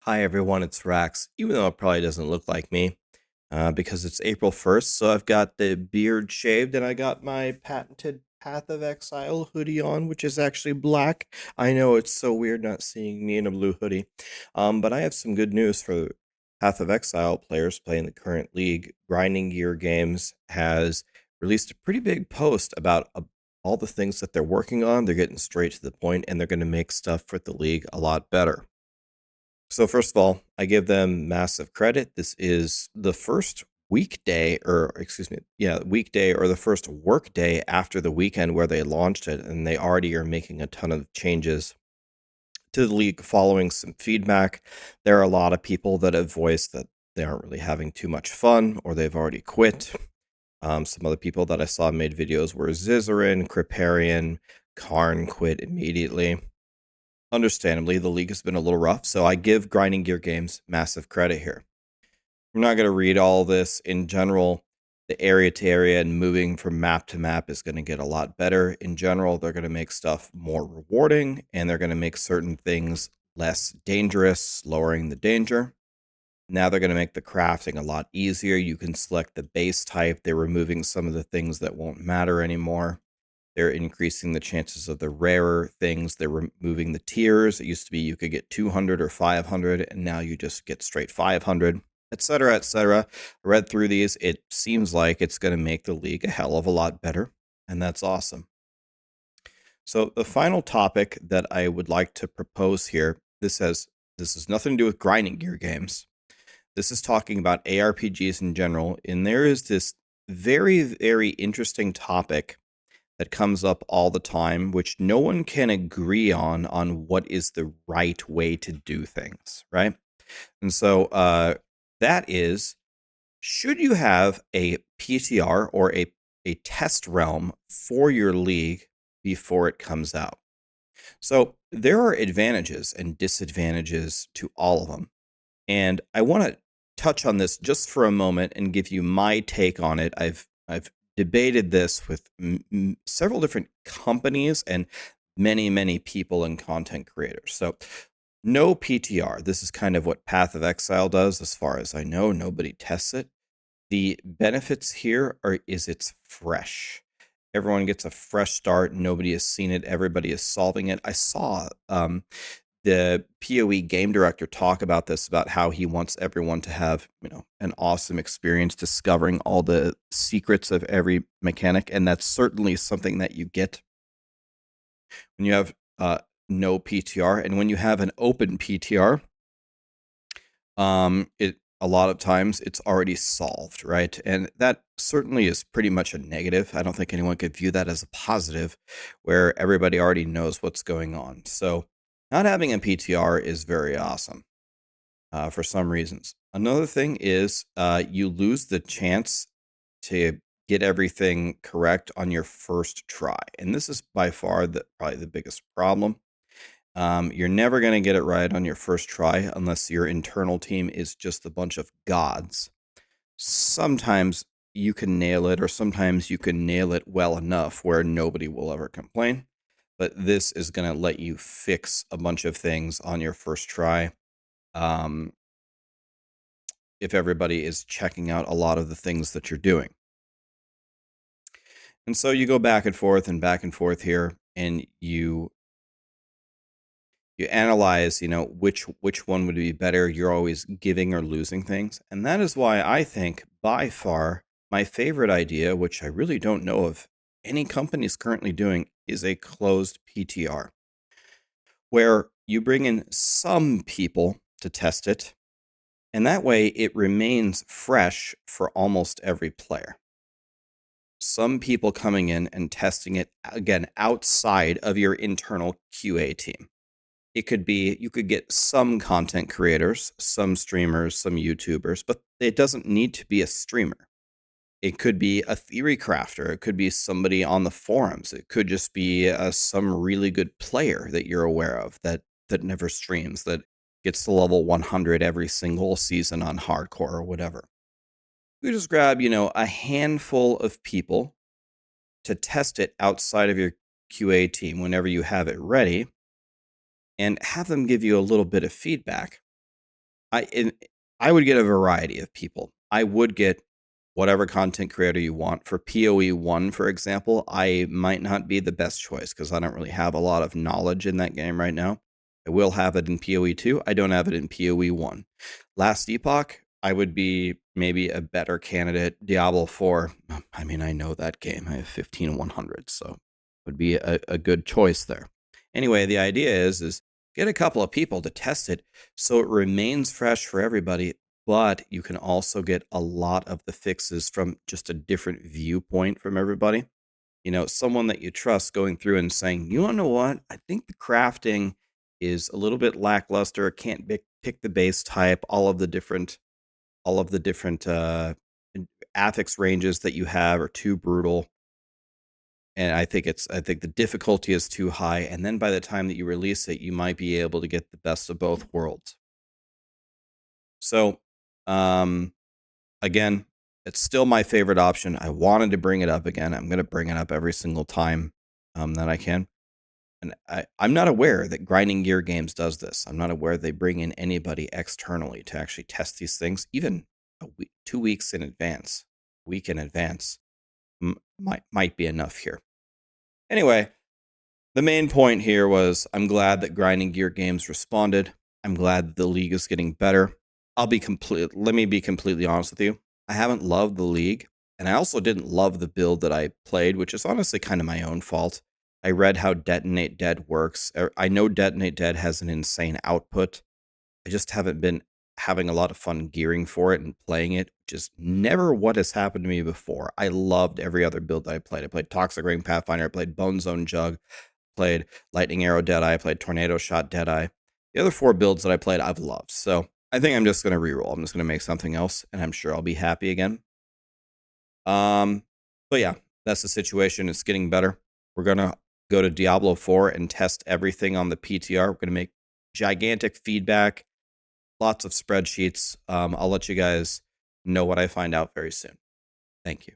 Hi everyone, it's Rax, even though it probably doesn't look like me, because it's April 1st, so I've got the beard shaved and I got my patented Path of Exile hoodie on, which is actually black. I know it's so weird not seeing me in a blue hoodie, but I have some good news for Path of Exile players playing the current league. Grinding Gear Games has released a pretty big post about all the things that they're working on. They're getting straight to the point and they're going to make stuff for the league a lot better. So first of all, I give them massive credit. This is the first weekday, or excuse me, yeah, weekday or the first work day after the weekend where they launched it, and they already are making a ton of changes to the league following some feedback. There are a lot of people that have voiced that they aren't really having too much fun or they've already quit. Some other people that I saw made videos were Zizarin, Kriparian, Karn quit immediately. Understandably, the league has been a little rough, so I give Grinding Gear Games massive credit here. I'm not going to read all this. In general, the area to area and moving from map to map is going to get a lot better. In general, they're going to make stuff more rewarding, and they're going to make certain things less dangerous, lowering the danger. Now they're going to make the crafting a lot easier. You can select the base type. They're removing some of the things that won't matter anymore. They're increasing the chances of the rarer things. They're removing the tiers. It used to be you could get 200 or 500, and now you just get straight 500, etc., etc. I read through these. It seems like it's going to make the league a hell of a lot better, and that's awesome. So the final topic that I would like to propose here, this has nothing to do with grinding gear games. This is talking about ARPGs in general, and there is this very, very interesting topic that comes up all the time, which no one can agree on what is the right way to do things, right? And so that is, should you have a PTR or a test realm for your league before it comes out? So there are advantages and disadvantages to all of them. And I want to touch on this just for a moment and give you my take on it. I've debated this with several different companies and many people and content creators. So no PTR. This is kind of what Path of Exile does, as far as I know. Nobody tests it. The benefits here is it's fresh. Everyone gets a fresh start. Nobody has seen it. Everybody is solving it. I saw the PoE game director talk about this, about how he wants everyone to have, an awesome experience discovering all the secrets of every mechanic. And that's certainly something that you get when you have no PTR. And when you have an open PTR, a lot of times it's already solved, right? And that certainly is pretty much a negative. I don't think anyone could view that as a positive, where everybody already knows what's going on. So not having a PTR is very awesome for some reasons. Another thing is you lose the chance to get everything correct on your first try. And this is by far probably the biggest problem. You're never going to get it right on your first try unless your internal team is just a bunch of gods. Sometimes you can nail it, or sometimes you can nail it well enough where nobody will ever complain. But this is going to let you fix a bunch of things on your first try. If everybody is checking out a lot of the things that you're doing. And so you go back and forth here, and you analyze, which one would be better. You're always giving or losing things. And that is why I think by far my favorite idea, which I really don't know of any companies currently doing, is a closed PTR, where you bring in some people to test it, and that way it remains fresh for almost every player. Some people coming in and testing it, again, outside of your internal QA team. It could be, you could get some content creators, some streamers, some YouTubers, but it doesn't need to be a streamer. It could be a theory crafter. It could be somebody on the forums. It could just be some really good player that you're aware of that never streams, that gets to level 100 every single season on hardcore or whatever. You just grab, a handful of people to test it outside of your QA team whenever you have it ready, and have them give you a little bit of feedback. I would get a variety of people. I would get whatever content creator you want. For PoE 1, for example, I might not be the best choice because I don't really have a lot of knowledge in that game right now. I will have it in PoE 2. I don't have it in PoE 1. Last Epoch, I would be maybe a better candidate. Diablo 4, I mean, I know that game. I have 15/100, so would be a good choice there. Anyway, the idea is get a couple of people to test it so it remains fresh for everybody, but you can also get a lot of the fixes from just a different viewpoint from everybody. You know, someone that you trust going through and saying, you want to know what? I think the crafting is a little bit lackluster. Can't pick the base type, all of the different affix ranges that you have are too brutal. And I think the difficulty is too high. And then by the time that you release it, you might be able to get the best of both worlds. So, again, it's still my favorite option. I wanted to bring it up again. I'm going to bring it up every single time that I can. And I'm not aware that Grinding Gear Games does this. I'm not aware they bring in anybody externally to actually test these things, even 2 weeks in advance, week in advance might be enough here. Anyway, the main point here was I'm glad that Grinding Gear Games responded. I'm glad that the league is getting better. Let me be completely honest with you. I haven't loved the league, and I also didn't love the build that I played, which is honestly kind of my own fault. I read how Detonate Dead works. I know Detonate Dead has an insane output. I just haven't been having a lot of fun gearing for it and playing it, which is never what has happened to me before. I loved every other build that I played. I played Toxic Ring Pathfinder, I played Bone Zone Jug, played Lightning Arrow Deadeye, I played Tornado Shot Deadeye. The other 4 builds that I played, I've loved. So I think I'm just going to reroll. I'm just going to make something else, and I'm sure I'll be happy again. But yeah, that's the situation. It's getting better. We're going to go to Diablo 4 and test everything on the PTR. We're going to make gigantic feedback, lots of spreadsheets. I'll let you guys know what I find out very soon. Thank you.